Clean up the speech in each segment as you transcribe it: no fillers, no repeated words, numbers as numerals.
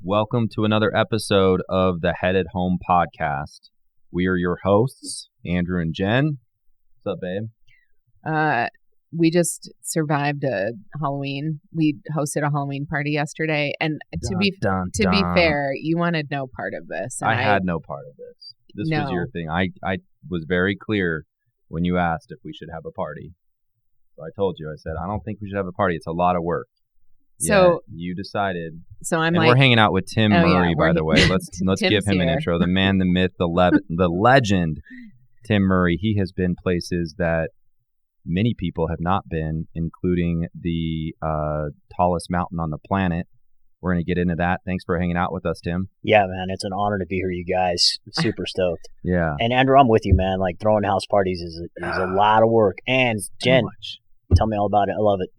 Welcome to another episode of the Headed Home podcast. We are your hosts, Andrew and Jen. What's up, babe? We just survived a Halloween. We hosted a Halloween party yesterday, and to be fair, you wanted no part of this. And I had no part of this. This was your thing. I was very clear when you asked if we should have a party. So I told you, I said, I don't think we should have a party. It's a lot of work. So you decided. So we're hanging out with Tim Murray, by the way. Let's give him an intro. The man, the myth, the legend, Tim Murray. He has been places that many people have not been, including the tallest mountain on the planet. We're going to get into that. Thanks for hanging out with us, Tim. Yeah, man. It's an honor to be here, you guys. Super stoked. Yeah. And Andrew, I'm with you, man. Like, throwing house parties is a lot of work. And Jen, tell me all about it. I love it.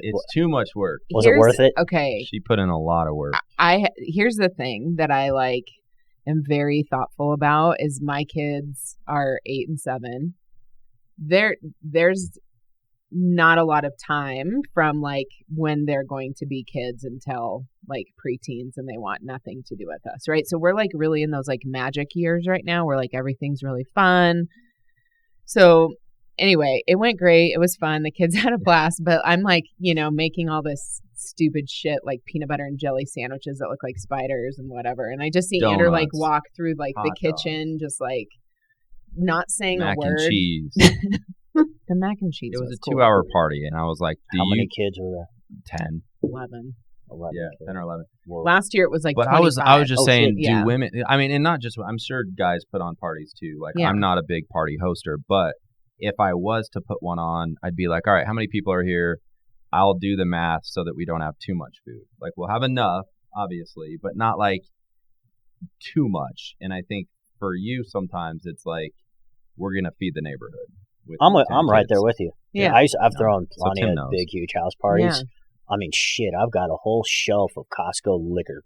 It's too much work. Was it worth it? Okay. She put in a lot of work. Here's the thing that I am very thoughtful about is my kids are 8 and 7. There's not a lot of time from when they're going to be kids until preteens, and they want nothing to do with us, right? So we're really in those magic years right now where everything's really fun. So anyway, it went great. It was fun. The kids had a blast, but I'm making all this stupid shit like peanut butter and jelly sandwiches that look like spiders and whatever. And I just see Andrew walk through the kitchen, just not saying a word. Mac and cheese. The mac and cheese. It was a cool. 2-hour party, and I was like, how many kids were there? 10. 11. 11. Yeah, 10 or 11. Whoa. Last year it was but 25. I was just saying, shit, do women? I mean, and not just. I'm sure guys put on parties too. I'm not a big party hoster, but if I was to put one on, I'd be like, all right, how many people are here? I'll do the math so that we don't have too much food. We'll have enough, obviously, but not too much. And I think for you, sometimes it's we're gonna feed the neighborhood. I'm right there with you. Yeah, I've thrown plenty of knows. big, huge house parties. Yeah. I mean, shit, I've got a whole shelf of Costco liquor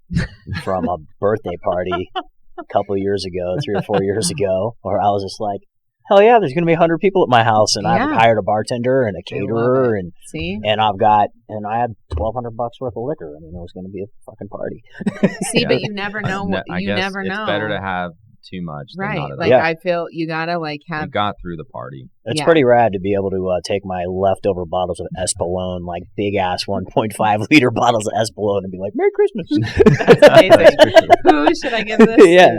from a birthday party a couple of years ago, 3 or 4 years ago, where I was just like, hell yeah, there's going to be 100 people at my house, and I've hired a bartender and a caterer, and I had $1,200 worth of liquor. I mean, it was going to be a fucking party. See, but you never know. Never know. It's better to have too much, right? Than not enough. I feel you gotta have. We got through the party. It's pretty rad to be able to take my leftover bottles of Espolòn, big ass 1.5 liter bottles of Espolòn, and be like, "Merry Christmas." That's amazing. Who should I give this? Yeah.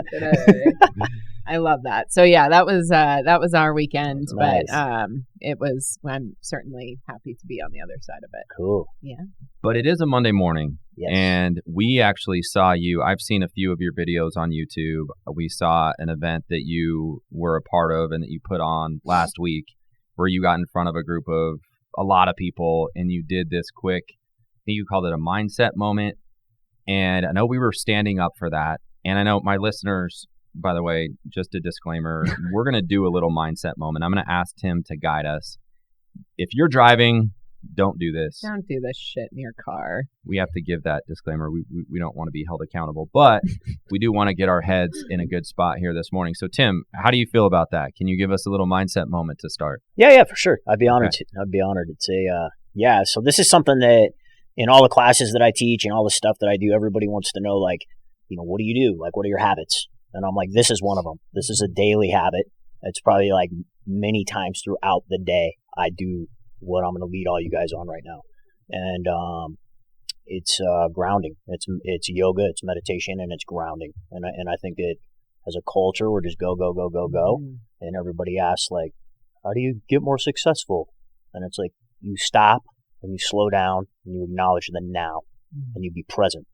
I love that. So yeah, that was our weekend, nice. But it was. I'm certainly happy to be on the other side of it. Cool. Yeah. But it is a Monday morning, yes. And we actually saw you. I've seen a few of your videos on YouTube. We saw an event that you were a part of and that you put on last week, where you got in front of a lot of people, and you did this quick. I think you called it a mindset moment, and I know we were standing up for that. And I know my listeners. By the way, just a disclaimer, we're going to do a little mindset moment. I'm going to ask Tim to guide us. If you're driving, don't do this. Don't do this shit in your car. We have to give that disclaimer. We don't want to be held accountable, but we do want to get our heads in a good spot here this morning. So, Tim, how do you feel about that? Can you give us a little mindset moment to start? Yeah, for sure. I'd be honored to. I'd be honored to say, so this is something that in all the classes that I teach and all the stuff that I do, everybody wants to know, what do you do? What are your habits? And I'm like, this is one of them. This is a daily habit. It's probably many times throughout the day I do what I'm going to lead all you guys on right now. And it's grounding. It's yoga, it's meditation, and it's grounding. And I think that as a culture, we're just go, go, go, go, go. Mm-hmm. And everybody asks, how do you get more successful? And it's you stop and you slow down and you acknowledge the now, and you be present.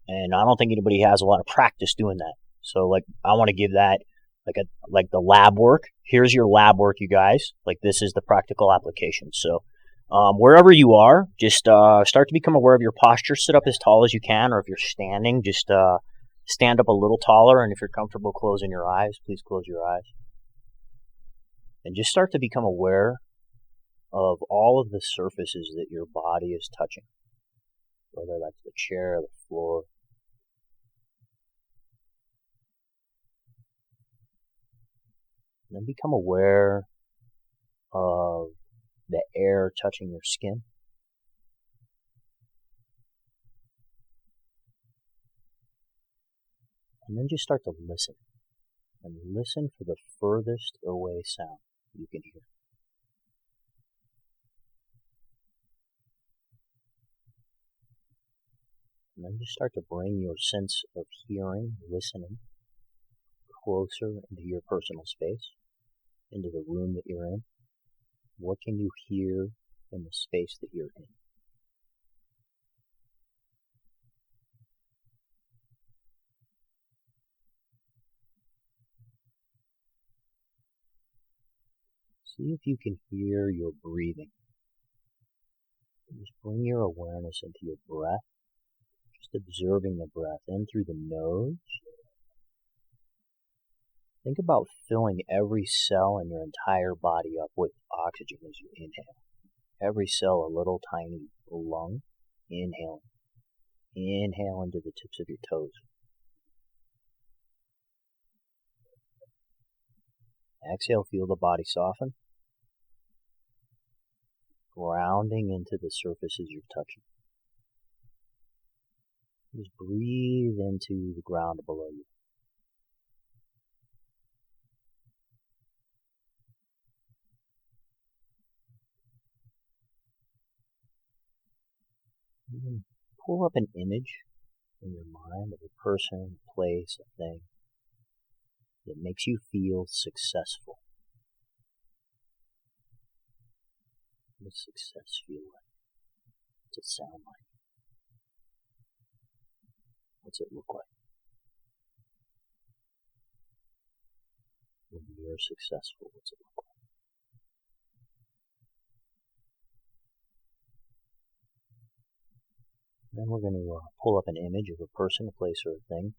And I don't think anybody has a lot of practice doing that. So I want to give that the lab work. Here's your lab work, you guys. This is the practical application. So wherever you are, just start to become aware of your posture. Sit up as tall as you can, or if you're standing, just stand up a little taller. And if you're comfortable closing your eyes, please close your eyes. And just start to become aware of all of the surfaces that your body is touching, whether that's the chair, the floor. And then become aware of the air touching your skin. And then just start to listen. And listen for the furthest away sound you can hear. And then just start to bring your sense of hearing, listening, closer into your personal space, into the room that you're in. What can you hear in the space that you're in? See if you can hear your breathing. Just bring your awareness into your breath, just observing the breath in through the nose. Think about filling every cell in your entire body up with oxygen as you inhale. Every cell a little tiny lung. Inhale. Inhale into the tips of your toes. Exhale, feel the body soften. Grounding into the surfaces you're touching. Just breathe into the ground below you. And then pull up an image in your mind of a person, a place, a thing that makes you feel successful. What does success feel like? What's it sound like? What's it look like? When you're successful, what's it look like? Then we're going to pull up an image of a person, a place, or a thing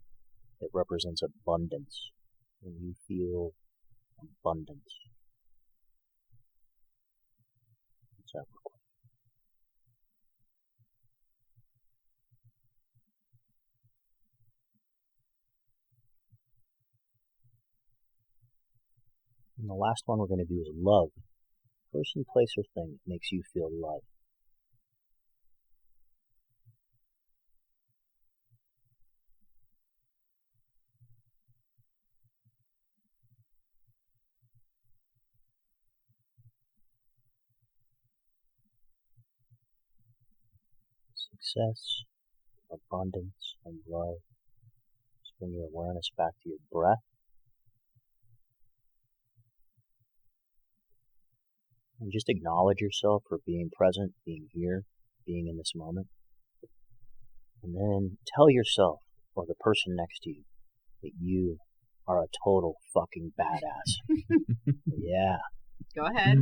that represents abundance. When you feel abundance, what's that look like? And the last one we're going to do is love. Person, place, or thing that makes you feel love. Success, abundance, and love. Just bring your awareness back to your breath. And just acknowledge yourself for being present, being here, being in this moment. And then tell yourself or the person next to you that you are a total fucking badass. Yeah. Go ahead.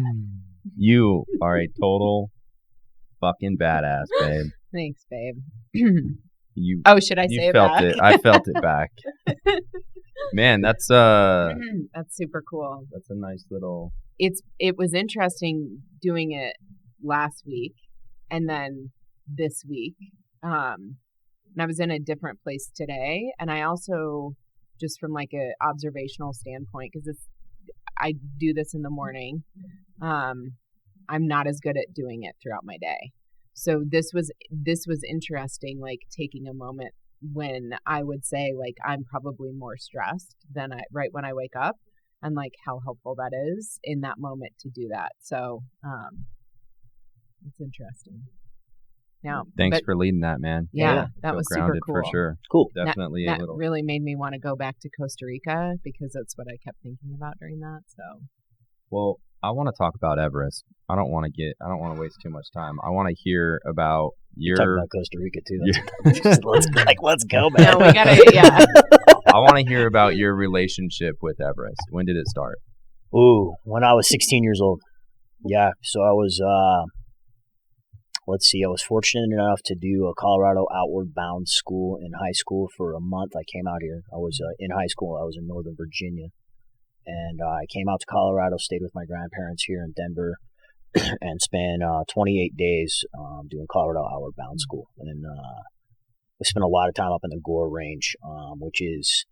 You are a total fucking badass, babe. Thanks, babe. Should I say it felt back? it. I felt it back. Man, that's super cool. That's a nice little. It was interesting doing it last week and then this week. And I was in a different place today, and I also, just from like a observational standpoint, because I do this in the morning. I'm not as good at doing it throughout my day. So this was interesting, like taking a moment when I would say like I'm probably more stressed than right when I wake up, and like how helpful that is in that moment to do that. So it's interesting. Now, thanks for leading that, man. Yeah, that was super cool. For sure. Cool. Definitely that really made me want to go back to Costa Rica, because that's what I kept thinking about during that. So, well, I want to talk about Everest. I don't want to waste too much time. I want to hear about your. Talk about Costa Rica too. Let's go, man. No, we gotta. Yeah. I want to hear about your relationship with Everest. When did it start? Ooh, when I was 16 years old. Yeah. So I was. I was fortunate enough to do a Colorado outward bound school in high school for a month. I came out here. I was in high school. I was in Northern Virginia. And I came out to Colorado, stayed with my grandparents here in Denver, and spent 28 days doing Colorado outward bound school. And we spent a lot of time up in the Gore Range, which is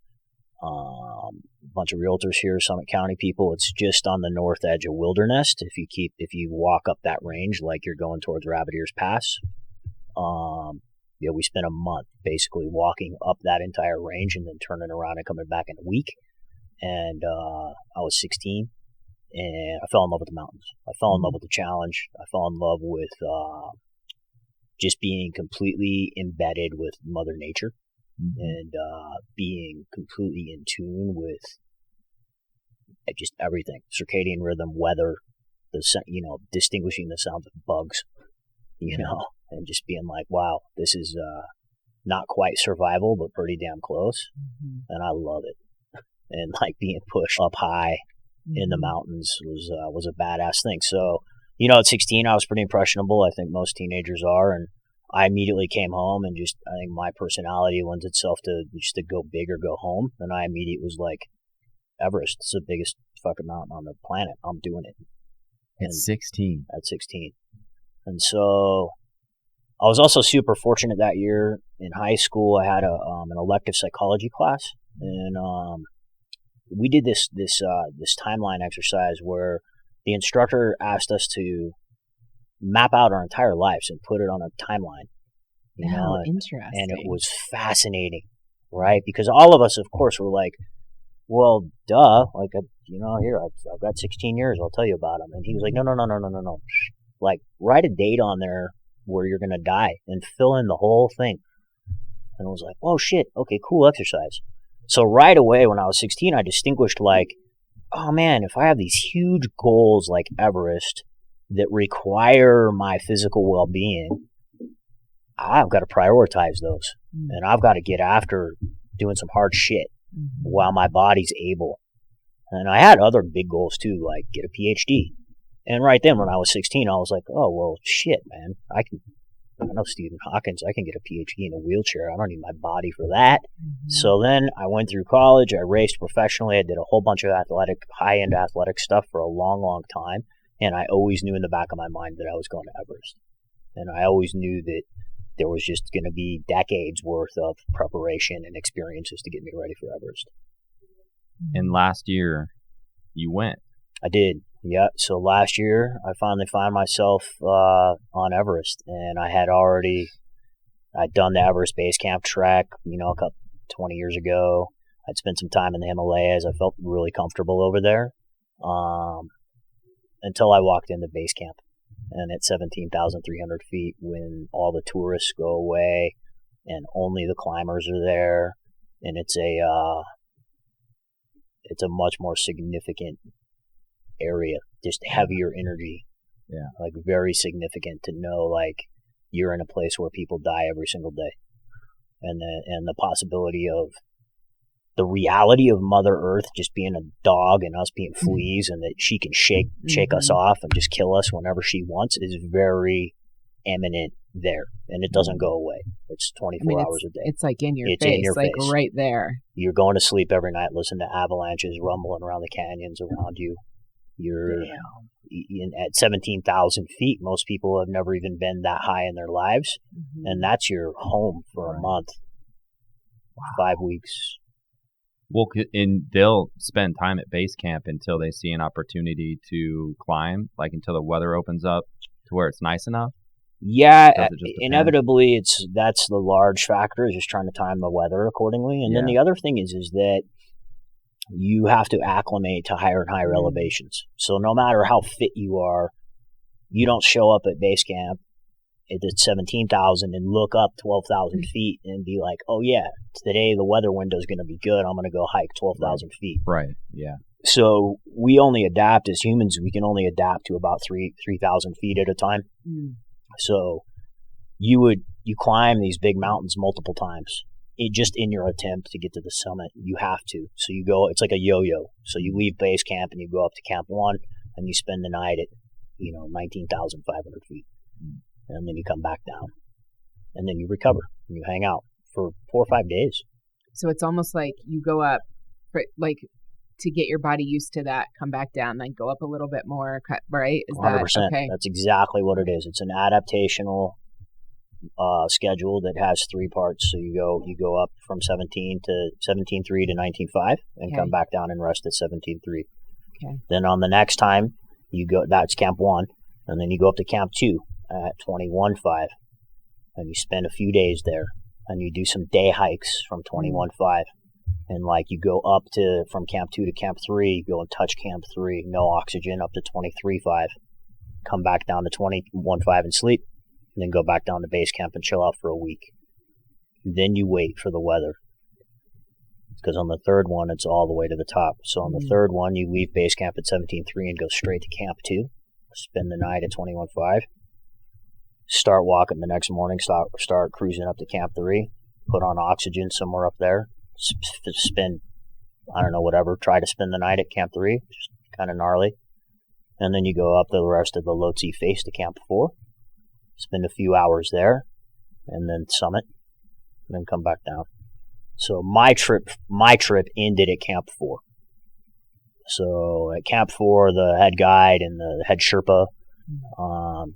a bunch of realtors here, Summit County people. It's just on the north edge of Wilderness. If you walk up that range like you're going towards Rabbit Ears Pass, Yeah, we spent a month basically walking up that entire range and then turning around and coming back in a week. And I was 16, and I fell in love with the mountains. I fell in love with the challenge. I fell in love with just being completely embedded with Mother Nature and being completely in tune with just everything, circadian rhythm, weather, distinguishing the sounds of bugs, and just being like, wow, this is not quite survival, but pretty damn close. And I love it. And like being pushed up high in the mountains was a badass thing. So, at 16, I was pretty impressionable. I think most teenagers are. And I immediately came home and I think my personality lends itself to just to go big or go home. And I immediately was like, Everest, it's the biggest fucking mountain on the planet. I'm doing it. At 16. At 16. And so I was also super fortunate that year in high school. I had an elective psychology class, and we did this timeline exercise where the instructor asked us to map out our entire lives and put it on a timeline. Interesting. And it was fascinating, right? Because all of us, of course, were like, well, duh, like, here, I've got 16 years, I'll tell you about them. And he was like, no. Like, write a date on there where you're going to die and fill in the whole thing. And I was like, oh, shit, okay, cool exercise. So right away when I was 16, I distinguished like, oh, man, if I have these huge goals like Everest that require my physical well-being, I've got to prioritize those. And I've got to get after doing some hard shit while my body's able. And I had other big goals too, like get a PhD. And right then when I was 16, I was like, oh, well, shit, man. I know Stephen Hawkins. I can get a PhD in a wheelchair. I don't need my body for that. So then I went through college. I raced professionally. I did a whole bunch of high-end athletic stuff for a long, long time. And I always knew in the back of my mind that I was going to Everest. And I always knew that there was just going to be decades worth of preparation and experiences to get me ready for Everest. And last year, you went. I did. Yeah. So last year, I finally found myself on Everest, and I'd done the Everest Base Camp trek, a couple 20 years ago. I'd spent some time in the Himalayas. I felt really comfortable over there until I walked into base camp. And at 17,300 feet, when all the tourists go away and only the climbers are there, and it's a much more significant area, just heavier energy. Yeah. Like very significant to know like you're in a place where people die every single day. And the possibility of the reality of Mother Earth just being a dog and us being fleas, and that she can shake us off and just kill us whenever she wants is very eminent there, and it doesn't go away. It's 24 hours a day. It's like in your face, like right there. You're going to sleep every night, listen to avalanches rumbling around the canyons around you. You're at 17,000 feet. Most people have never even been that high in their lives, and that's your home for a month, 5 weeks. Well, and they'll spend time at base camp until they see an opportunity to climb, like until the weather opens up to where it's nice enough. Yeah, inevitably, that's the large factor, is just trying to time the weather accordingly. And then the other thing is that you have to acclimate to higher and higher elevations. So no matter how fit you are, you don't show up at base camp at 17,000 and look up 12,000 feet and be like, oh yeah, today the weather window is going to be good. I'm going to go hike 12,000 feet. Right. Yeah. So we only adapt as humans. We can only adapt to about 3,000 feet at a time. So you climb these big mountains multiple times. Just in your attempt to get to the summit, you have to. So you go, it's like a yo-yo. So you leave base camp and you go up to Camp 1 and you spend the night at, 19,500 feet. And then you come back down. And then you recover and you hang out for 4 or 5 days. So it's almost like you go up, to get your body used to that, come back down, then go up a little bit more, right? Is 100%. That okay? That's exactly what it is. It's an adaptational schedule that has 3 parts. So you go up from 17.3 to 19.5 and come back down and rest at 17.3. Okay. Then on the next time you go, that's Camp 1, and then you go up to Camp 2 at 21.5. and you spend a few days there, and you do some day hikes from 21.5, and like you go up to from Camp 2 to Camp 3, you go and touch Camp 3, no oxygen, up to 23.5, come back down to 21.5 and sleep, and then go back down to base camp and chill out for a week. Then you wait for the weather, because on the third one it's all the way to the top. So on the third one you leave base camp at 17.3 and go straight to Camp 2, spend the night at 21.5, start walking the next morning, start cruising up to Camp 3, put on oxygen somewhere up there, spend, I don't know, whatever, try to spend the night at Camp 3, just kind of gnarly, and then you go up the rest of the Lhotse face to Camp 4, spend a few hours there, and then summit, and then come back down. So my trip ended at Camp 4. So at Camp 4, the head guide and the head Sherpa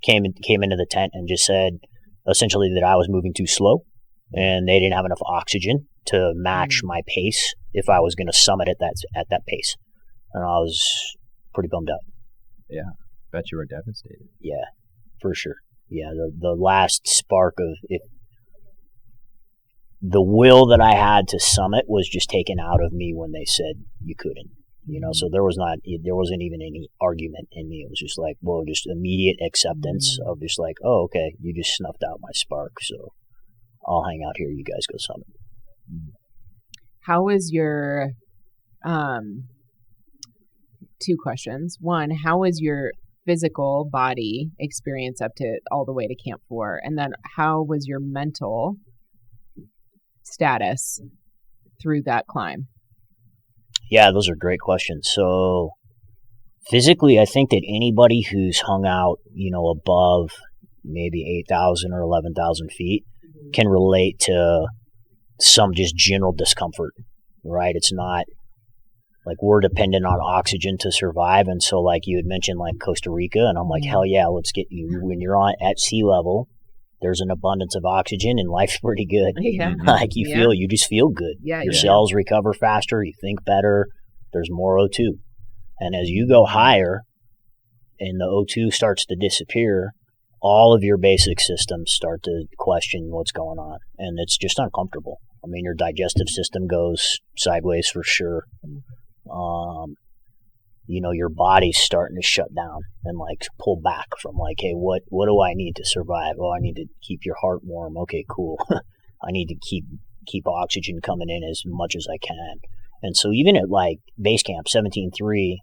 came into the tent and just said essentially that I was moving too slow, and they didn't have enough oxygen to match my pace if I was going to summit at that pace, and I was pretty bummed out. Yeah, bet you were devastated. Yeah, for sure. Yeah, the last spark of it, the will that I had to summit was just taken out of me when they said you couldn't. So there wasn't even any argument in me. It was just like, well, just immediate acceptance of just like, oh, okay, you just snuffed out my spark, so I'll hang out here. You guys go summit. How is your, 2 questions. One, how was your physical body experience up to all the way to Camp 4? And then how was your mental status through that climb? Yeah, those are great questions. So physically, I think that anybody who's hung out, above maybe 8,000 or 11,000 feet can relate to some just general discomfort, right? It's not like we're dependent on oxygen to survive. And so like you had mentioned like Costa Rica, and I'm like, hell yeah, let's get you. When you're at sea level, there's an abundance of oxygen and life's pretty good. Yeah. Like you just feel good. Yeah, your cells recover faster, you think better, there's more O2. And as you go higher and the O2 starts to disappear, all of your basic systems start to question what's going on. And it's just uncomfortable. I mean, your digestive system goes sideways for sure. Your body's starting to shut down and like pull back from like, hey, what do I need to survive? Oh, I need to keep your heart warm. Okay, cool. I need to keep oxygen coming in as much as I can. And so even at like base camp 17.3,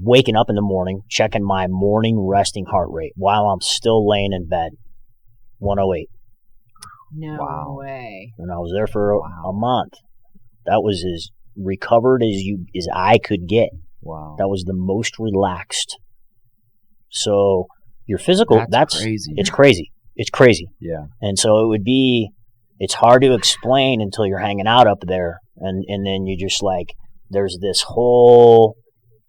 waking up in the morning, checking my morning resting heart rate while I'm still laying in bed, 108. No way. And I was there for a month. That was as recovered as I could get. Wow. That was the most relaxed. So your physical, that's crazy. It's crazy. It's crazy. Yeah. And so it's hard to explain until you're hanging out up there. And then you just like, there's this whole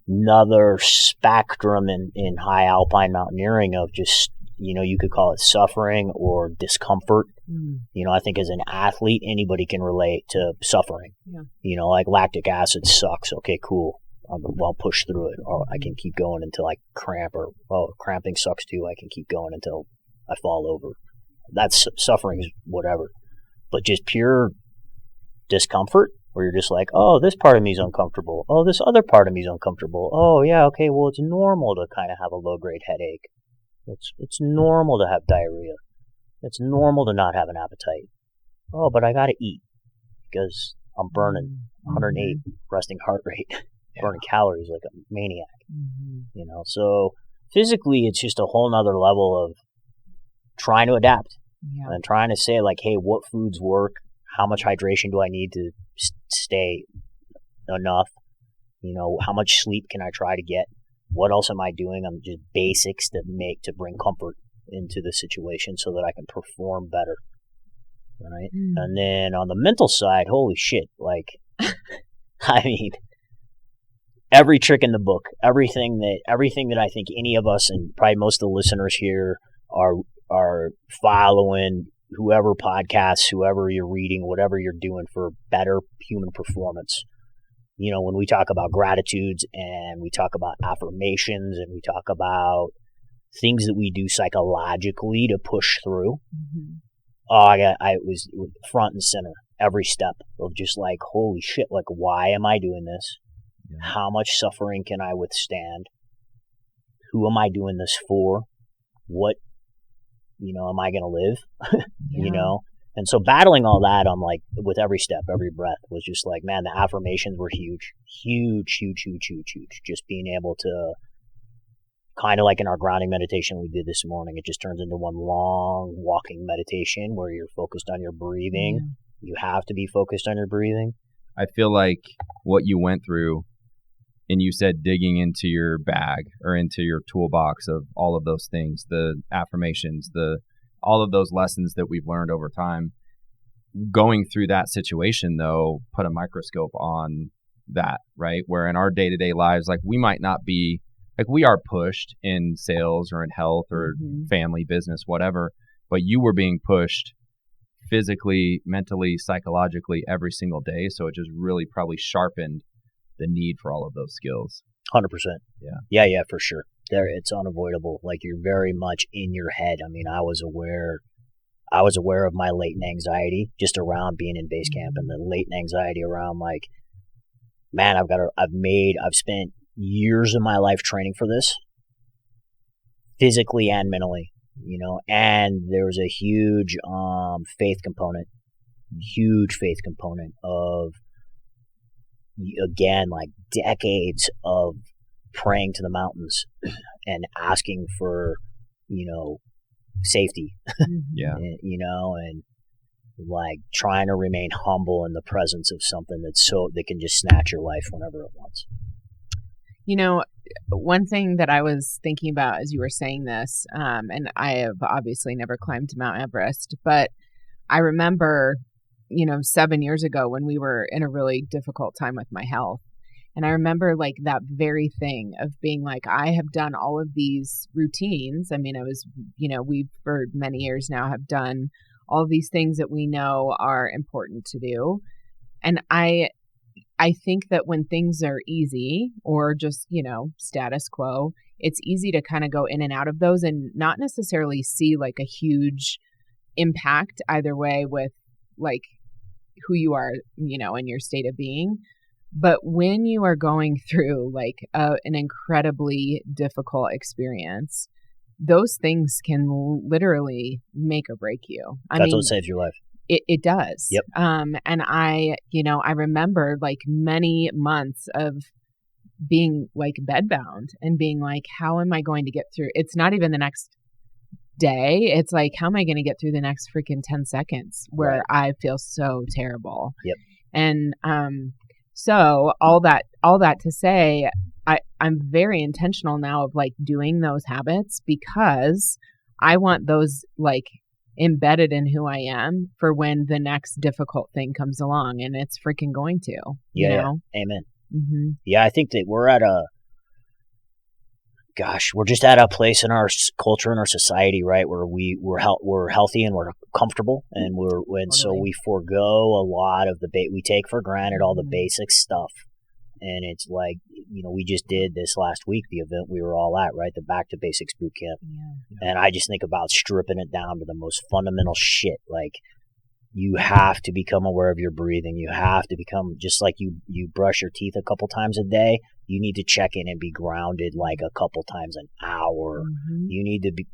another spectrum in high alpine mountaineering of just, you could call it suffering or discomfort. I think as an athlete, anybody can relate to suffering. Yeah. Like lactic acid sucks. Okay, cool. I'll push through it. Or I can keep going until I cramp, or, cramping sucks too. I can keep going until I fall over. That's suffering is whatever. But just pure discomfort where you're just like, oh, this part of me is uncomfortable. Oh, this other part of me is uncomfortable. Oh, yeah, okay, well, it's normal to kind of have a low-grade headache. It's normal to have diarrhea. It's normal to not have an appetite. Oh, but I got to eat because I'm burning 108 resting heart rate, burning calories like a maniac. So physically, it's just a whole nother level of trying to adapt and trying to say like, hey, what foods work? How much hydration do I need to stay enough? How much sleep can I try to get? What else am I doing on just basics to bring comfort into the situation so that I can perform better, right? And then on the mental side, holy shit, like, I mean, every trick in the book, everything that I think any of us and probably most of the listeners here are following, whoever podcasts, whoever you're reading, whatever you're doing for better human performance. When we talk about gratitudes and we talk about affirmations and we talk about things that we do psychologically to push through. Mm-hmm. I was front and center every step of just like, holy shit, like, why am I doing this? Yeah. How much suffering can I withstand? Who am I doing this for? What, am I going to live? Yeah. And so battling all that, I'm like, with every step, every breath was just like, man, the affirmations were huge. Just being able to, kind of like in our grounding meditation we did this morning, it just turns into one long walking meditation where you're focused on your breathing. Yeah. You have to be focused on your breathing. I feel like what you went through, and you said digging into your bag or into your toolbox of all of those things, the affirmations, all of those lessons that we've learned over time. Going through that situation, though, put a microscope on that, right? Where in our day-to-day lives, like, we might not be, like, we are pushed in sales or in health or Mm-hmm. family, business, whatever, but you were being pushed physically, mentally, psychologically every single day. So it just really probably sharpened the need for all of those skills. 100%. Yeah. Yeah, for sure. It's unavoidable. Like, you're very much in your head. I mean, I was aware of my latent anxiety just around being in base camp, and the latent anxiety around, like, man, I've spent years of my life training for this, physically and mentally, and there was a huge faith component of, again, like, decades of praying to the mountains and asking for, safety, Yeah. and like trying to remain humble in the presence of something that can just snatch your life whenever it wants. One thing that I was thinking about as you were saying this, and I have obviously never climbed Mount Everest, but I remember, 7 years ago when we were in a really difficult time with my health. And I remember, like, that very thing of being like, I have done all of these routines. I mean, we for many years now have done all of these things that we know are important to do. And I think that when things are easy or just, status quo, it's easy to kind of go in and out of those and not necessarily see like a huge impact either way with like who you are, in your state of being. But when you are going through like an incredibly difficult experience, those things can literally make or break you. That's what saves your life. It does. Yep. And I remember like many months of being like bedbound and being like, how am I going to get through? It's not even the next day. It's like, how am I going to get through the next freaking 10 seconds where I feel so terrible? Yep. And, so all that to say, I'm very intentional now of like doing those habits because I want those like embedded in who I am for when the next difficult thing comes along, and it's freaking going to. You know? Amen. Mm-hmm. Yeah, I think that we're just at a place in our culture and our society, right, where we're healthy and we're comfortable, and so we forego a lot of we take for granted all the basic stuff. And it's like, we just did this last week, the event we were all at, right, the Back to Basics boot camp. Yeah. And I just think about stripping it down to the most fundamental shit. Like, you have to become aware of your breathing. You have to become, just like you brush your teeth a couple times a day, you need to check in and be grounded like a couple times an hour. Mm-hmm.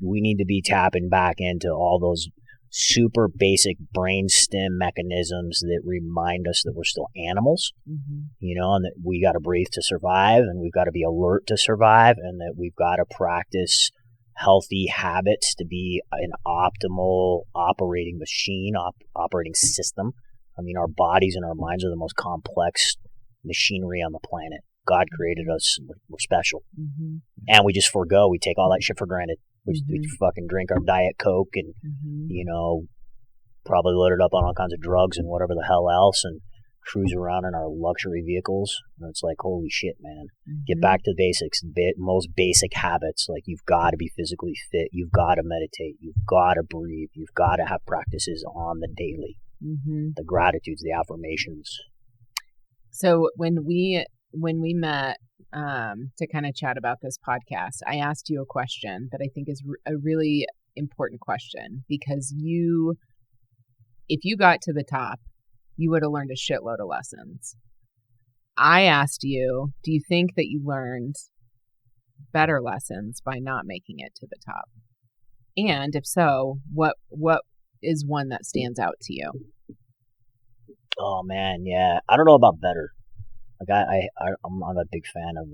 We need to be tapping back into all those super basic brainstem mechanisms that remind us that we're still animals, and that we got to breathe to survive, and we've got to be alert to survive, and that we've got to practice healthy habits to be an optimal operating machine, operating system. I mean, our bodies and our minds are the most complex machinery on the planet. God created us. We're special. Mm-hmm. And we just we take all that shit for granted. We fucking drink our Diet Coke and, probably load it up on all kinds of drugs and whatever the hell else, and cruise around in our luxury vehicles. And it's like, holy shit, man. Mm-hmm. Get back to basics, most basic habits. Like, you've got to be physically fit. You've got to meditate. You've got to breathe. You've got to have practices on the daily. Mm-hmm. The gratitudes, the affirmations. So when we met to kind of chat about this podcast, I asked you a question that I think is a really important question, because if you got to the top, you would have learned a shitload of lessons. I asked you, do you think that you learned better lessons by not making it to the top? And if so, what is one that stands out to you? Oh man, yeah. I don't know about better. Like I'm a big fan of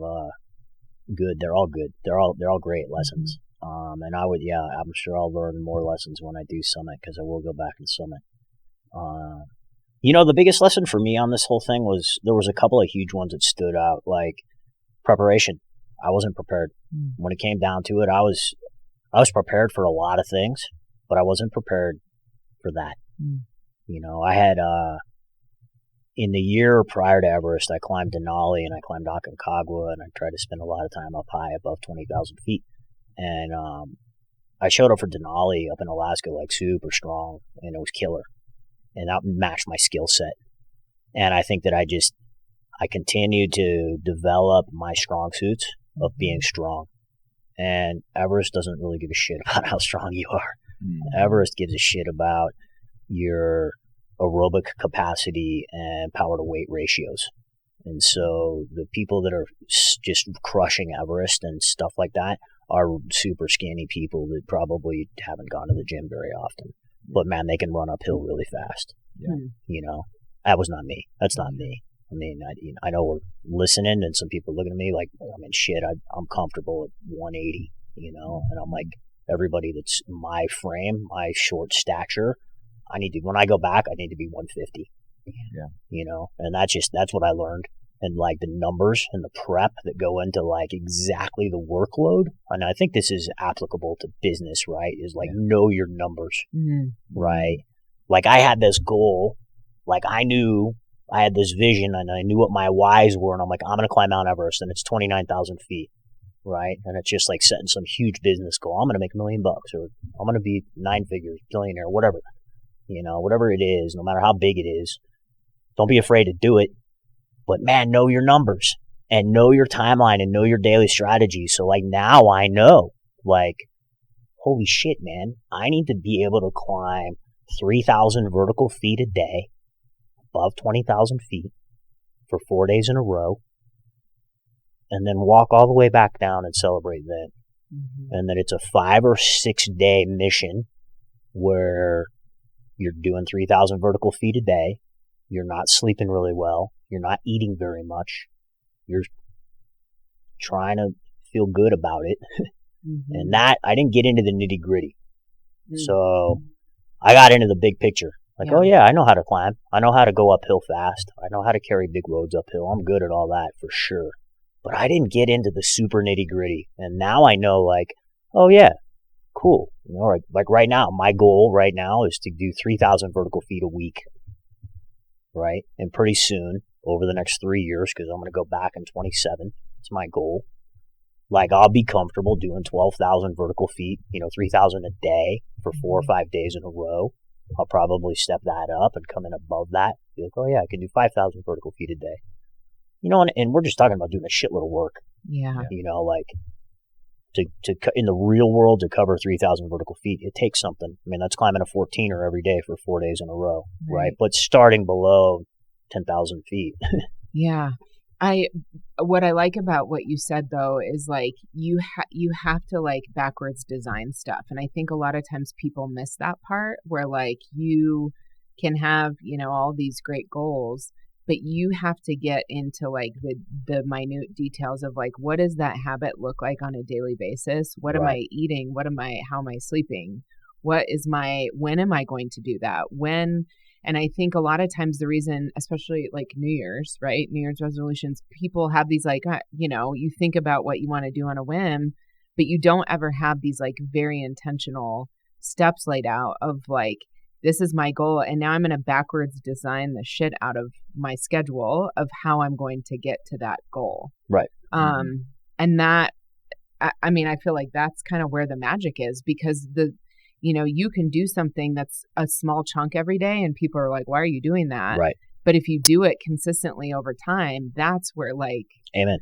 good. They're all good. They're all great lessons. And I'm sure I'll learn more lessons when I do Summit, because I will go back and Summit. The biggest lesson for me on this whole thing was there was a couple of huge ones that stood out, like preparation. I wasn't prepared. When it came down to it, I was prepared for a lot of things, but I wasn't prepared for that. I had in the year prior to Everest, I climbed Denali and I climbed Aconcagua, and I tried to spend a lot of time up high above 20,000 feet. And I showed up for Denali up in Alaska like super strong, and it was killer. And that matched my skill set. And I think that I continued to develop my strong suits of being strong. And Everest doesn't really give a shit about how strong you are. Everest gives a shit about your aerobic capacity and power to weight ratios. And so the people that are just crushing Everest and stuff like that are super skinny people that probably haven't gone to the gym very often. But man, they can run uphill really fast. That was not me. That's not me. I mean, I know we're listening, and some people are looking at me like, shit, I'm comfortable at 180, and I'm like, everybody that's my frame, my short stature, when I go back, I need to be 150. And that's what I learned. And like the numbers and the prep that go into like exactly the workload. And I think this is applicable to business, right? Is like know your numbers, right? Like I had this goal, like I knew I had this vision and I knew what my whys were. And I'm like, I'm going to climb Mount Everest, and it's 29,000 feet, right? And it's just like setting some huge business goal. I'm going to make $1 million, or I'm going to be 9 figures, billionaire, whatever, whatever it is, no matter how big it is. Don't be afraid to do it. But man, know your numbers and know your timeline and know your daily strategy. So like now I know, like, holy shit, man, I need to be able to climb 3,000 vertical feet a day, above 20,000 feet for 4 days in a row, and then walk all the way back down and celebrate that. And then it's a 5 or 6 day mission where you're doing 3,000 vertical feet a day. You're not sleeping really well. You're not eating very much. You're trying to feel good about it. And that, I didn't get into the nitty gritty. So I got into the big picture. Like, oh yeah, I know how to climb. I know how to go uphill fast. I know how to carry big loads uphill. I'm good at all that for sure. But I didn't get into the super nitty gritty. And now I know, like, oh yeah, cool. Like right now, my goal right now is to do 3,000 vertical feet a week. Right? And pretty soon, over the next 3 years, because I'm going to go back in 27, it's my goal. Like, I'll be comfortable doing 12,000 vertical feet, 3,000 a day for 4 or 5 days in a row. I'll probably step that up and come in above that. Be like, oh yeah, I can do 5,000 vertical feet a day. And we're just talking about doing a shitload of work. Yeah. Like, to in the real world, to cover 3,000 vertical feet, it takes something. I mean, that's climbing a 14er every day for 4 days in a row, right? But starting below 10,000 feet. Yeah. What I like about what you said though is like you have to like backwards design stuff, and I think a lot of times people miss that part where like you can have all these great goals, but you have to get into like the minute details of like, what does that habit look like on a daily basis? What am I eating? How am I sleeping? When am I going to do that? And I think a lot of times the reason, especially like New Year's, right? New Year's resolutions, people have these like, you think about what you want to do on a whim, but you don't ever have these like very intentional steps laid out of like, this is my goal, and now I'm going to backwards design the shit out of my schedule of how I'm going to get to that goal. Right. And that, I mean, I feel like that's kind of where the magic is, because you can do something that's a small chunk every day and people are like, why are you doing that? Right. But if you do it consistently over time, that's where like, amen.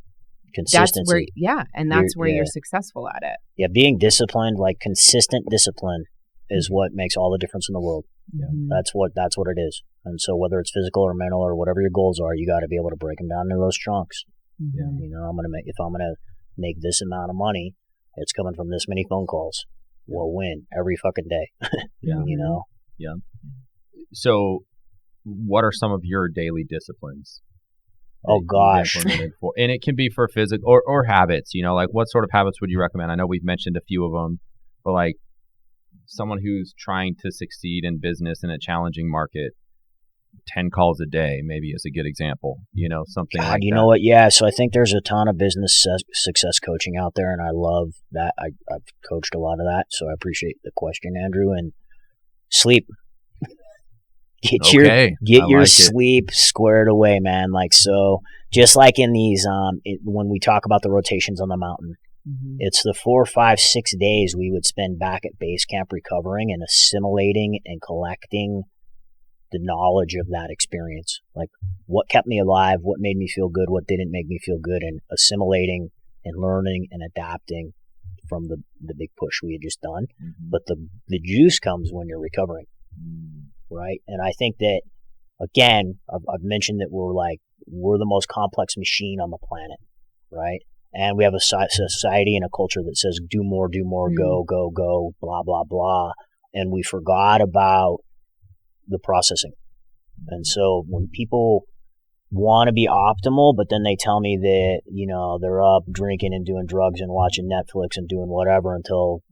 Consistency. That's where you're successful at it. Yeah, being disciplined, like consistent discipline, is what makes all the difference in the world. Mm-hmm. That's what it is. And so whether it's physical or mental or whatever your goals are, you got to be able to break them down into those chunks. Mm-hmm. You know, if I'm gonna make this amount of money, it's coming from this many phone calls. We'll win every fucking day. You know. Yeah. So, what are some of your daily disciplines? Oh gosh. And it can be for physical or habits. You know, like what sort of habits would you recommend? I know we've mentioned a few of them, but like someone who's trying to succeed in business in a challenging market, 10 calls a day maybe is a good example, you know, something like that. You know what? Yeah. So I think there's a ton of business success coaching out there, and I love that. I've coached a lot of that. So I appreciate the question, Andrew. And sleep. Get your sleep squared away, man. Like, so just like in these, when we talk about the rotations on the mountain, it's the 4, 5, 6 days we would spend back at base camp recovering and assimilating and collecting the knowledge of that experience. Like what kept me alive, what made me feel good, what didn't make me feel good, and assimilating and learning and adapting from the big push we had just done. But the juice comes when you're recovering. Right. And I think that, again, I've mentioned that we're the most complex machine on the planet. Right. And we have a society and a culture that says, do more, go, blah, blah, blah. And we forgot about the processing. And so when people want to be optimal, but then they tell me that, you know, they're up drinking and doing drugs and watching Netflix and doing whatever until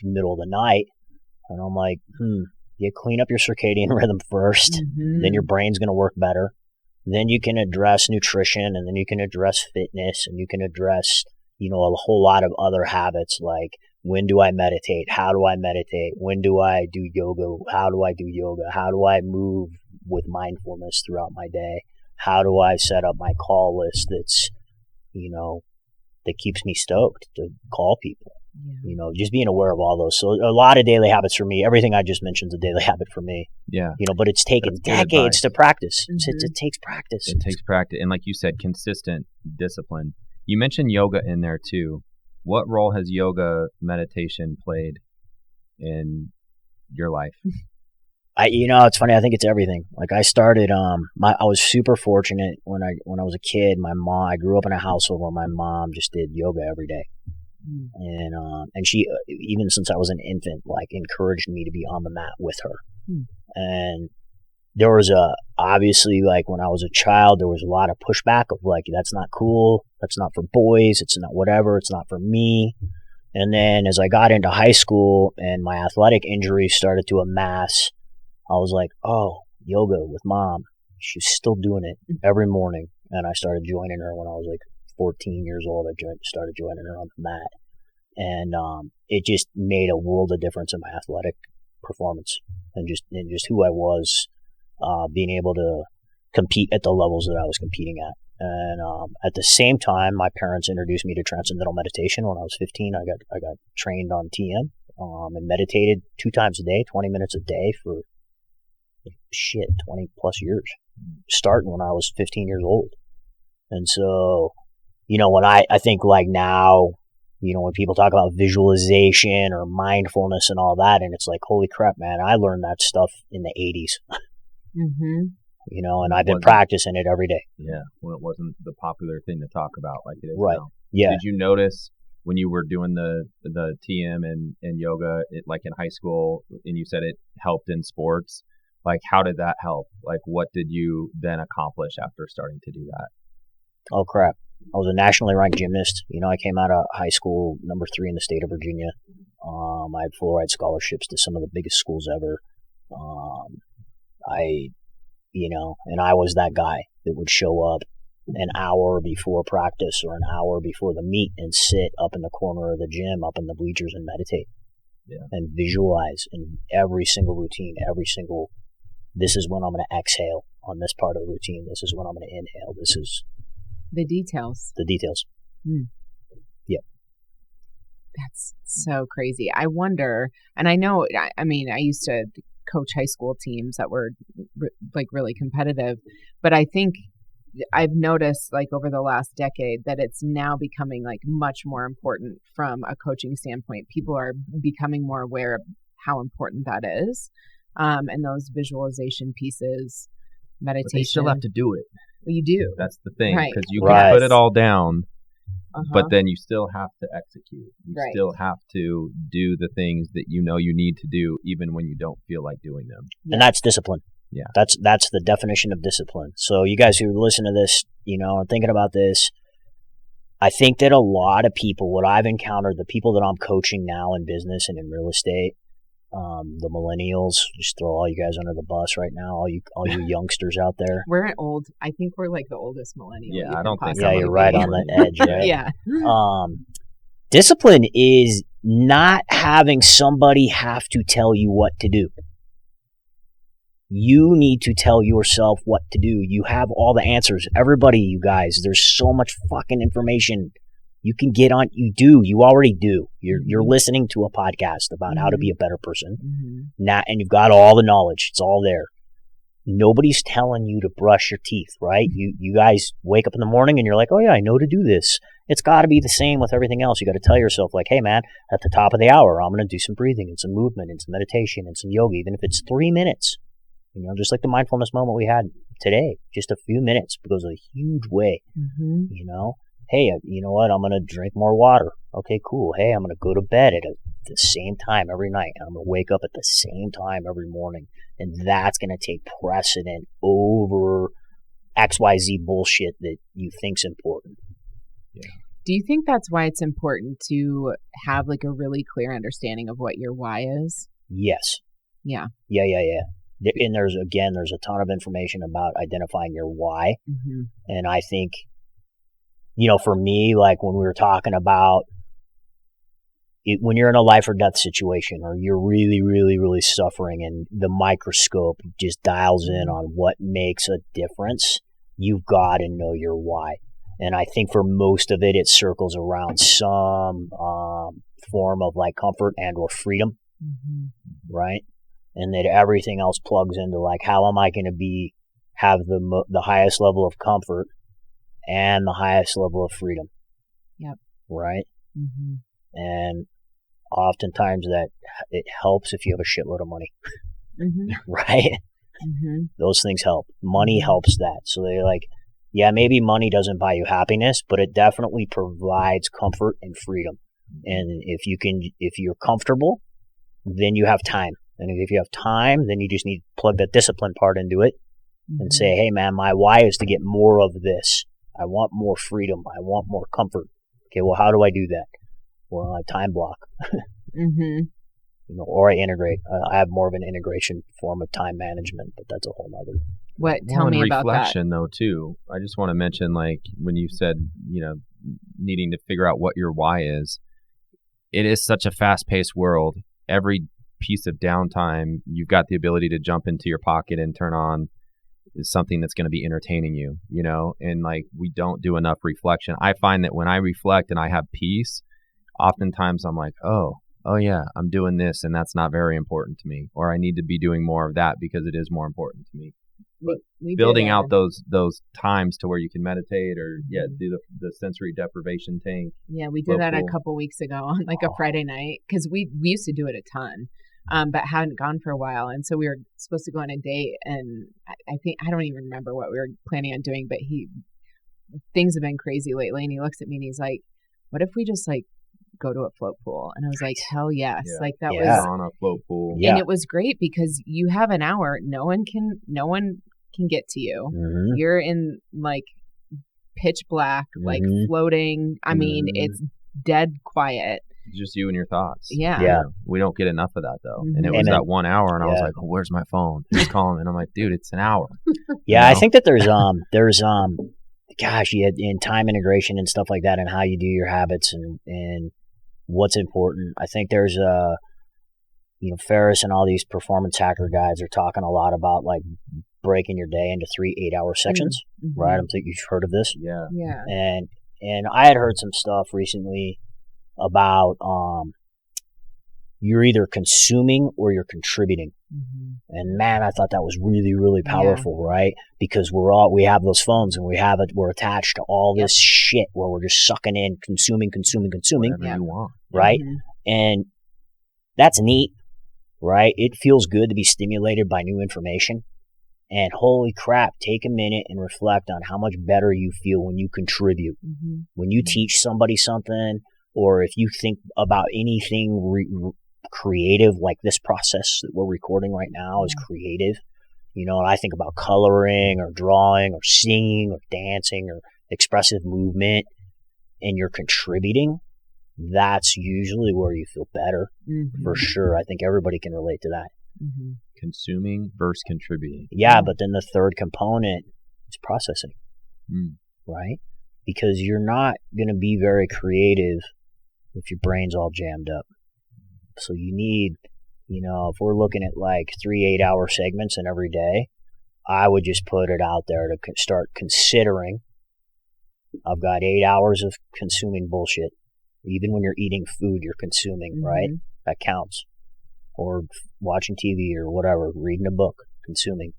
the middle of the night. And I'm like, you clean up your circadian rhythm first, then your brain's going to work better. Then you can address nutrition, and then you can address fitness, and you can address, you know, a whole lot of other habits like when do I meditate? How do I meditate? When do I do yoga? How do I do yoga? How do I move with mindfulness throughout my day? How do I set up my call list that's, you know, that keeps me stoked to call people? You know, just being aware of all those. So a lot of daily habits for me. Everything I just mentioned is a daily habit for me. Yeah. You know, but it's taken decades to practice. It takes practice. It takes practice. And like you said, consistent discipline. You mentioned yoga in there too. What role has yoga meditation played in your life? You know, it's funny. I think it's everything. Like I started, I was super fortunate when I was a kid. I grew up in a household where my mom just did yoga every day. And she, even since I was an infant, like encouraged me to be on the mat with her. And there was obviously like when I was a child, there was a lot of pushback of like, that's not cool. That's not for boys. It's not whatever. It's not for me. And then as I got into high school and my athletic injuries started to amass, I was like, oh, yoga with mom. She's still doing it every morning. And I started joining her when I was like 14 years old. I started joining her on the mat, and it just made a world of difference in my athletic performance and just who I was, being able to compete at the levels that I was competing at. And at the same time, my parents introduced me to transcendental meditation when I was 15. I got trained on TM and meditated 2 times a day, 20 minutes a day for 20 plus years, starting when I was 15 years old. And so, you know, when I think like now, you know, when people talk about visualization or mindfulness and all that, and it's like, holy crap, man, I learned that stuff in the 80s. You know, and I've been practicing it every day. Yeah, when it wasn't the popular thing to talk about like it is now. Yeah. Did you notice when you were doing the TM and yoga, like in high school, and you said it helped in sports, like how did that help? Like what did you then accomplish after starting to do that? Oh, crap. I was a nationally ranked gymnast. You know, I came out of high school number 3 in the state of Virginia. I had full ride scholarships to some of the biggest schools ever. And I was that guy that would show up an hour before practice or an hour before the meet and sit up in the corner of the gym, up in the bleachers and meditate and visualize in every single routine, this is when I'm going to exhale on this part of the routine. This is when I'm going to inhale. This is the details. Yep. That's so crazy. I wonder, and I know, I mean, I used to coach high school teams that were like really competitive, but I think, I've noticed like over the last decade that it's now becoming like much more important from a coaching standpoint. People are becoming more aware of how important that is. And those visualization pieces, meditation. But they still have to do it. You do. That's the thing, Right. because you can put it all down, but then you still have to execute. You still have to do the things that you know you need to do, even when you don't feel like doing them. And that's discipline. Yeah. That's the definition of discipline. So you guys who listen to this, and thinking about this, I think that a lot of people, what I've encountered, the people that I'm coaching now in business and in real estate, the millennials, just throw all you guys under the bus right now, all you youngsters out there. We're old. I think we're like the oldest millennial. Yeah, I don't think. Yeah, you're right on the edge, right? Yeah. Discipline is not having somebody have to tell you what to do. You need to tell yourself what to do. You have all the answers. Everybody, you guys, there's so much fucking information you can get on. You already do. You're listening to a podcast about how to be a better person. Now, and you've got all the knowledge. It's all there. Nobody's telling you to brush your teeth, right? You guys wake up in the morning and you're like, oh yeah, I know to do this. It's got to be the same with everything else. You got to tell yourself like, hey man, at the top of the hour, I'm going to do some breathing and some movement and some meditation and some yoga, even if it's 3 minutes. Just like the mindfulness moment we had today, just a few minutes, but goes a huge way. Hey, you know what? I'm going to drink more water. Okay, cool. Hey, I'm going to go to bed at the same time every night. And I'm going to wake up at the same time every morning. And that's going to take precedent over XYZ bullshit that you think's important. Yeah. Do you think that's why it's important to have like a really clear understanding of what your why is? Yes. Yeah. Yeah. And there's a ton of information about identifying your why. And I think, for me, like when we were talking about it, when you're in a life or death situation or you're really, really, really suffering and the microscope just dials in on what makes a difference, you've got to know your why. And I think for most of it, it circles around some form of like comfort and or freedom, right? And that everything else plugs into like, how am I going to have the highest level of comfort and the highest level of freedom? Yep. Right? And oftentimes that it helps if you have a shitload of money, right? Those things help. Money helps that. So they're like, yeah, maybe money doesn't buy you happiness, but it definitely provides comfort and freedom. And if you're comfortable, then you have time. And if you have time, then you just need to plug that discipline part into it and say, hey, man, my why is to get more of this. I want more freedom. I want more comfort. Okay, well, how do I do that? Well, I time block. Or I integrate. I have more of an integration form of time management, but that's a whole other. Tell me about that. Reflection, though, too. I just want to mention, like, when you said, needing to figure out what your why is, it is such a fast-paced world. Every piece of downtime, you've got the ability to jump into your pocket and turn on something that's going to be entertaining you, and like we don't do enough reflection. I find that when I reflect and I have peace, oftentimes I'm like, oh yeah, I'm doing this and that's not very important to me, or I need to be doing more of that because it is more important to me. But building out those times to where you can meditate or do the sensory deprivation tank. Yeah, we did that a couple weeks ago on like a Friday night because we used to do it a ton. But hadn't gone for a while. And so we were supposed to go on a date, and I don't even remember what we were planning on doing, but things have been crazy lately. And he looks at me and he's like, what if we just like go to a float pool? And I was like, hell yes. Yeah. Like that was on a float pool. Yeah. And it was great because you have an hour. No one can get to you. You're in like pitch black, like floating. I mean, it's dead quiet. Just you and your thoughts. Yeah. We don't get enough of that though. And it was that 1 hour and I was like, oh, where's my phone? Who's calling? And I'm like, dude, it's an hour. I think that there's in time integration and stuff like that and how you do your habits and what's important. I think there's Ferris and all these performance hacker guys are talking a lot about like breaking your day into 3 8-hour sections, right? I think you've heard of this. Yeah. And I had heard some stuff recently about you're either consuming or you're contributing. And man, I thought that was really, really powerful, right? Because we have those phones and we're attached to all this shit where we're just sucking in, consuming. Whatever you want. Right? And that's neat, right? It feels good to be stimulated by new information. And holy crap, take a minute and reflect on how much better you feel when you contribute. When you teach somebody something, or if you think about anything creative, like this process that we're recording right now is creative. And I think about coloring or drawing or singing or dancing or expressive movement, and you're contributing, that's usually where you feel better, for sure. I think everybody can relate to that. Consuming versus contributing. Yeah, but then the third component is processing, right? Because you're not going to be very creative if your brain's all jammed up. So you need, if we're looking at like 3 8-hour segments in every day, I would just put it out there to start considering. I've got 8 hours of consuming bullshit. Even when you're eating food, you're consuming, right? That counts. Or watching TV or whatever, reading a book, consuming,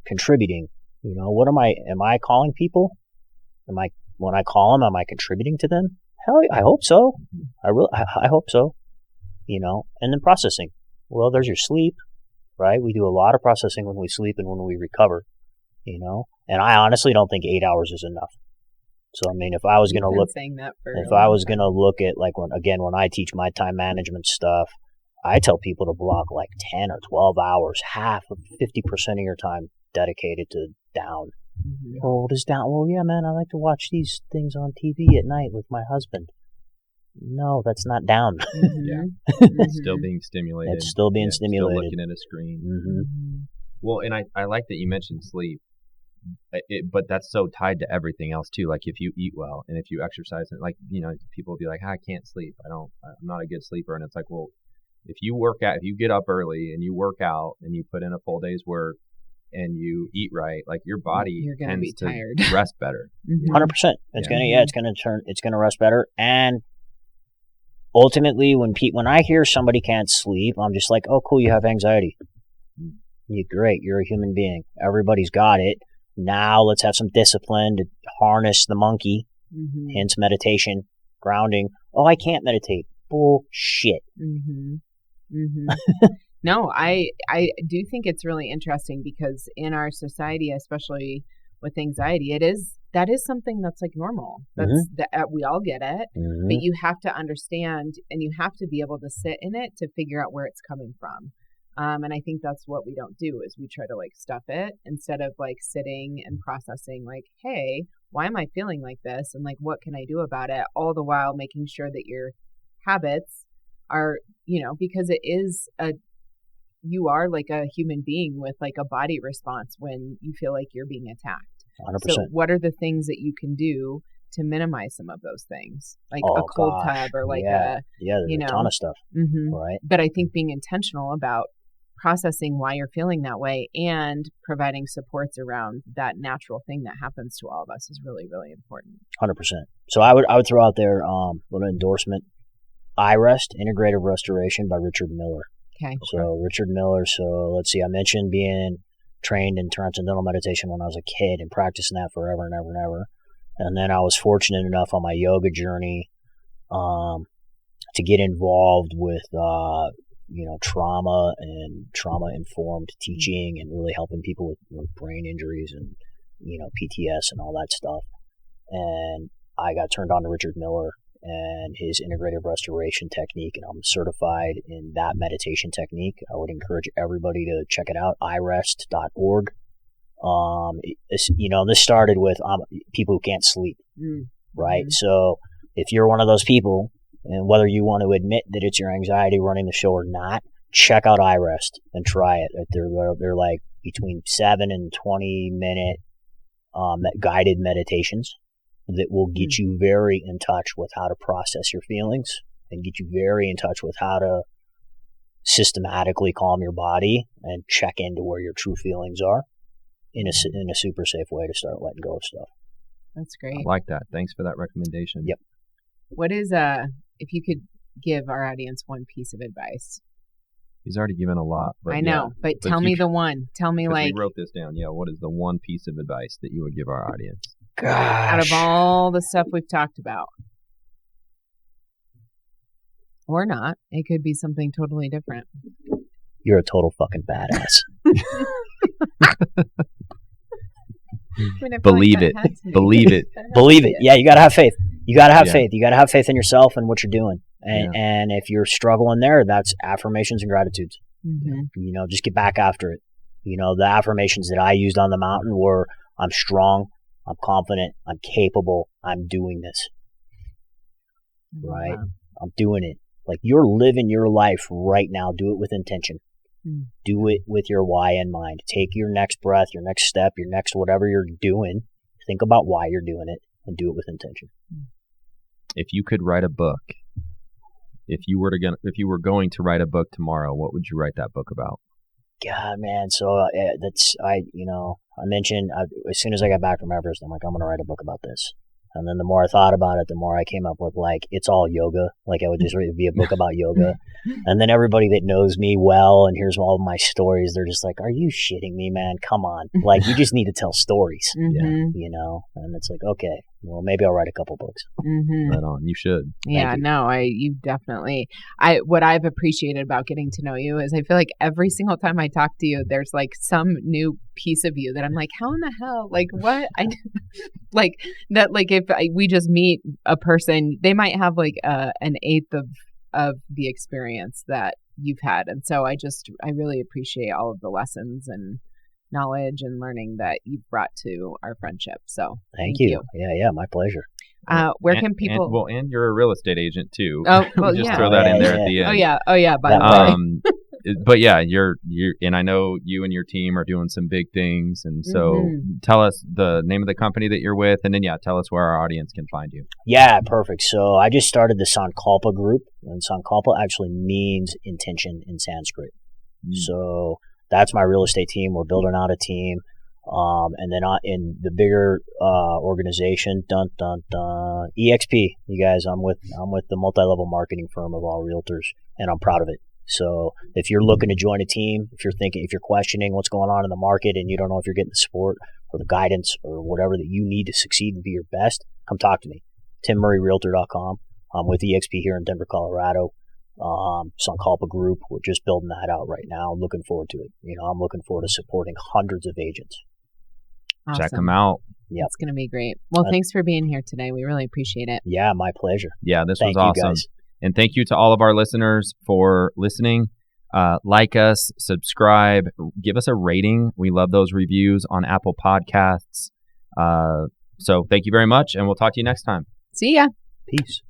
contributing. What am I calling people? When I call them, am I contributing to them? Hell, I hope so. I hope so. And then processing. Well, there's your sleep, right? We do a lot of processing when we sleep and when we recover, and I honestly don't think 8 hours is enough. So, I mean, if I was going to look at like when I teach my time management stuff, I tell people to block like 10 or 12 hours, half of 50% of your time dedicated to down. Oh, what is down? Well, yeah, man, I like to watch these things on TV at night with my husband. No, that's not down. It's still being stimulated. It's still being stimulated. Still looking at a screen. Well, and I like that you mentioned sleep. But that's so tied to everything else too. Like if you eat well and if you exercise, and like people will be like, I can't sleep. I'm not a good sleeper. And it's like, well, if you work out, if you get up early and you work out and you put in a full day's work and you eat right, like your body tends to rest better. 100%. It's gonna rest better. And ultimately, when I hear somebody can't sleep, I'm just like, oh, cool, you have anxiety. You're great. You're a human being. Everybody's got it. Now let's have some discipline to harness the monkey, hence meditation, grounding. Oh, I can't meditate. Bullshit. No, I do think it's really interesting because in our society, especially with anxiety, that is something that's like normal. That's we all get it, but you have to understand and you have to be able to sit in it to figure out where it's coming from. And I think that's what we don't do is we try to like stuff it instead of like sitting and processing like, hey, why am I feeling like this? And like, what can I do about it? All the while making sure that your habits are, because you are like a human being with like a body response when you feel like you're being attacked. 100%. So what are the things that you can do to minimize some of those things? Like a cold tub or like there's a ton of stuff. Right. But I think being intentional about processing why you're feeling that way and providing supports around that natural thing that happens to all of us is really, really important. 100%. So I would throw out there little endorsement, iRest, Integrative Restoration by Richard Miller. Okay. So Richard Miller. So let's see. I mentioned being trained in transcendental meditation when I was a kid and practicing that forever and ever and ever. And then I was fortunate enough on my yoga journey to get involved with trauma and trauma-informed teaching and really helping people with brain injuries and, PTS and all that stuff. And I got turned on to Richard Miller and his integrative restoration technique, and I'm certified in that meditation technique. I would encourage everybody to check it out, irest.org. This started with people who can't sleep, right? So if you're one of those people, and whether you want to admit that it's your anxiety running the show or not, check out iRest and try it. They're like between 7 and 20 minute guided meditations that will get you very in touch with how to process your feelings and get you very in touch with how to systematically calm your body and check into where your true feelings are in a super safe way to start letting go of stuff. That's great. I like that. Thanks for that recommendation. Yep. What is if you could give our audience one piece of advice He's already given a lot. But I know, but tell me the one. Tell me, like, we wrote this down. Yeah, what is the one piece of advice that you would give our audience? Gosh. Out of all the stuff we've talked about. Or not. It could be something totally different. You're a total fucking badass. Believe it. Believe it. Believe it. Yeah, you got to have faith. You got to have faith. You got to have faith in yourself and what you're doing. And if you're struggling there, that's affirmations and gratitudes. Mm-hmm. You know, just get back after it. You know, the affirmations that I used on the mountain were, I'm strong, I'm confident, I'm capable, I'm doing this. Right? I'm doing it. Like, you're living your life right now. Do it with intention. Do it with your why in mind. Take your next breath, your next step, your next whatever you're doing. Think about why you're doing it and do it with intention. If you could write a book, if you were going to write a book tomorrow, what would you write that book about? God, man. So I mentioned as soon as I got back from Everest, I'm like, I'm going to write a book about this. And then the more I thought about it, the more I came up with, like, it's all yoga. Like, I would just read, be a book about yoga. And then everybody that knows me well and hears all of my stories, they're just like, are you shitting me, man? Come on. Like, you just need to tell stories, you know? And it's like, okay, well, maybe I'll write a couple books. Mm-hmm. Right on. You should. Yeah, no, you definitely. What I've appreciated about getting to know you is I feel like every single time I talk to you, there's like some new piece of you that I'm like, how in the hell? Like, what? Like that, like if we just meet a person, they might have like an eighth of the experience that you've had. And so I really appreciate all of the lessons and knowledge and learning that you've brought to our friendship. So thank you. Yeah, my pleasure. Where can people? And you're a real estate agent too. Oh, well, just throw that in there at the end. Oh yeah. By the way. But yeah, you're, and I know you and your team are doing some big things. And so tell us the name of the company that you're with, and then tell us where our audience can find you. Yeah, perfect. So I just started the Sankalpa group, and Sankalpa actually means intention in Sanskrit. So that's my real estate team. We're building out a team. And then in the bigger organization, EXP, you guys, I'm with the multi-level marketing firm of all realtors, and I'm proud of it. So if you're looking to join a team, if you're questioning what's going on in the market and you don't know if you're getting the support or the guidance or whatever that you need to succeed and be your best, come talk to me. TimMurrayRealtor.com. I'm with EXP here in Denver, Colorado. Sankalpa Group. We're just building that out right now. I'm looking forward to it. You know, I'm looking forward to supporting hundreds of agents. Awesome. Check them out. Yeah, it's going to be great. Well, thanks for being here today. We really appreciate it. Yeah, my pleasure. Yeah, this was awesome. And thank you to all of our listeners for listening. Like us, subscribe, give us a rating. We love those reviews on Apple Podcasts. So thank you very much, and we'll talk to you next time. See ya. Peace.